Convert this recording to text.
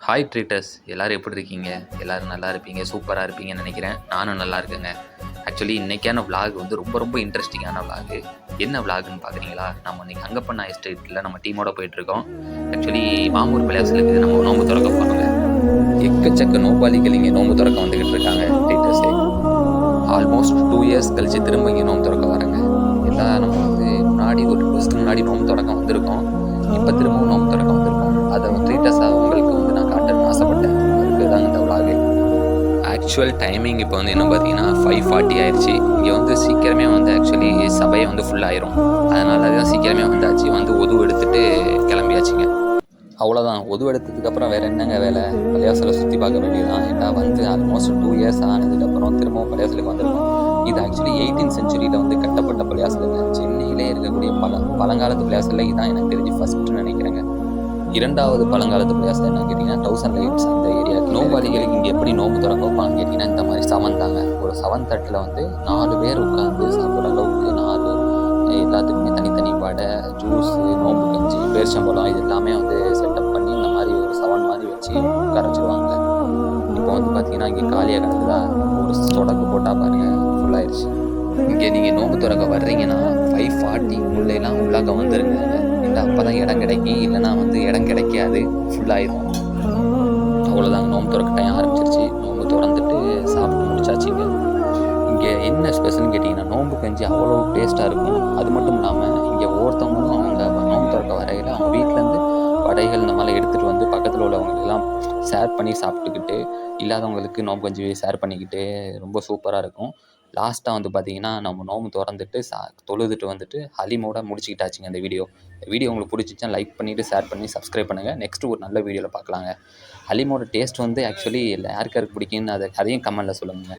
Hi ட்ரீட்டர்ஸ், எல்லோரும் எப்படி இருக்கீங்க? எல்லோரும் நல்லா இருப்பீங்க, சூப்பராக இருப்பீங்கன்னு நினைக்கிறேன். நானும் நல்லா இருக்கேங்க. ஆக்சுவலி இன்றைக்கான விளாக் வந்து ரொம்ப ரொம்ப இன்ட்ரெஸ்டிங்கான விளாகு. என்ன விளாகுன்னு பார்க்குறீங்களா? நம்ம இன்றைக்கி அங்கப்பண்ணா எஸ்டேட்டில் நம்ம டீமோட போயிட்டுருக்கோம். ஆக்சுவலி மாமூர் பிளேஸ்லுக்கு நம்ம நோம்பு திறக்க போகிறோங்க. எக்கச்சக்க நோபாளிகள் இங்கே நோம்பு திறக்க வந்துக்கிட்டு இருக்காங்க ட்ரீட்டர்ஸே. ஆல்மோஸ்ட் 2 இயர்ஸ் கழித்து திரும்ப இங்கே நோம்பு திறக்க வரேங்க. எல்லாம் நம்ம வந்து முன்னாடி ஒரு 2 வருஷத்துக்கு முன்னாடி நோம்பு திறக்க வந்திருக்கோம். இப்போ திரும்பவும் நோம்பு திறக்க வந்திருக்கோம். அதை ட்ரீட்டர்ஸாக உங்களுக்கு வந்து நான் காட்டணும்னு ஆசைப்பட்டேன். அதுக்கு தாங்க இந்த விளாகு. ஆக்சுவல் டைமிங் இப்போ வந்து என்ன பார்த்தீங்கன்னா 5:40 ஆயிடுச்சு. இங்கே வந்து சீக்கிரமே வந்து ஆக்சுவலி சபையை வந்து ஃபுல்லாகிரும். அதனால தான் சீக்கிரமே வந்தாச்சு. வந்து உதவு எடுத்துகிட்டு கிளம்பியாச்சுங்க. அவ்வளோதான். உதவு எடுத்ததுக்கப்புறம் வேறு என்னங்க வேலை? பள்ளிவாசலை சுற்றி பார்க்க வேண்டியதுதான். ஏன்னா வந்து ஆல்மோஸ்ட் 2 இயர்ஸ் ஆனதுக்கப்புறம் திரும்பவும் பள்ளிவாசலுக்கு வந்திருக்கோம். இது ஆக்சுவலி 18th செஞ்சுரியில் வந்து கட்டப்பட்ட பள்ளிவாசலுங்க. சென்னையிலே இருக்கக்கூடிய பழங்காலத்து பள்ளிவாசலில் இதான் எனக்கு தெரிஞ்சு ஃபஸ்ட்டு நினைக்கிறேங்க. 2வது பழங்காலத்து பள்ளிவாசல் என்னன்னு கேட்டிங்கன்னா 1000 லைட்ஸ் அந்த ஏரியா. நோம்பாளிகளுக்கு இங்கே எப்படி நோம்பு திறக்க வைப்பான்னு கேட்டிங்கன்னா இந்த மாதிரி சவன் தாங்க. ஒரு 7 தட்டில் வந்து 4 பேர் உட்காந்து சாப்பிட்ற அளவுக்கு 4 எல்லாத்துக்குமே தனித்தனி வடை, ஜூஸு, நோம்பு கஞ்சி, பேரிச்சம்பழம் இது எல்லாமே வந்து செட்டப் பண்ணி இந்த மாதிரி ஒரு 7 மாதிரி வச்சு உட்கார வச்சுருவாங்க. இப்போ வந்து பார்த்தீங்கன்னா இங்கே காலியாக கிடக்குதா, ஒரு சொடக்கு போட்டால் பாருங்கள் ஃபுல்லாகிடுச்சு. இங்கே நீங்கள் நோம்பு திறக்க வர்றீங்கன்னா 5:40 உள்ளாக்க வந்துருங்க. இல்லை அப்போ தான் இடம் கிடைக்கும், இல்லைனா வந்து இடம் கிடைக்காது, ஃபுல்லாகிடும். அவ்வளோதாங்க, நோம்பு திறக்க டைம் ஆரம்பிச்சிருச்சு. நோம்பு திறந்துட்டு சாப்பிட்டு முடிச்சாச்சுங்க. இங்கே என்ன ஸ்பெஷல்னு கேட்டிங்கன்னா நோம்பு கஞ்சி அவ்வளோ டேஸ்ட்டாக இருக்கும். அது மட்டும் இல்லாமல் இங்கே ஒவ்வொருத்தவங்களும் அவங்க நோம்பு திறக்க வரையில் அவங்க வீட்டிலேருந்து வடைகள் இந்த மாதிரி எடுத்துகிட்டு வந்து பக்கத்தில் உள்ளவங்களுக்கெல்லாம் ஷேர் பண்ணி சாப்பிட்டுக்கிட்டு, இல்லாதவங்களுக்கு நோம்பு கஞ்சி ஷேர் பண்ணிக்கிட்டு ரொம்ப சூப்பராக இருக்கும். லாஸ்ட்டாக வந்து பார்த்திங்கன்னா நம்ம நோம்பு திறந்துட்டு தொழுதுட்டு வந்துட்டு ஹலீமோட முடிச்சுக்கிட்டாச்சுங்க இந்த வீடியோ. இந்த வீடியோ உங்களுக்கு பிடிச்சிச்சா லைக் பண்ணிவிட்டு ஷேர் பண்ணி சப்ஸ்கிரைப் பண்ணுங்கள். நெக்ஸ்ட்டு ஒரு நல்ல வீடியோவில் பார்க்கலாங்க. ஹலீமோட டேஸ்ட் வந்து ஆக்சுவலி யாருக்கு பிடிக்குன்னு அதையும் கமெண்ட்டில் சொல்லுங்கள்.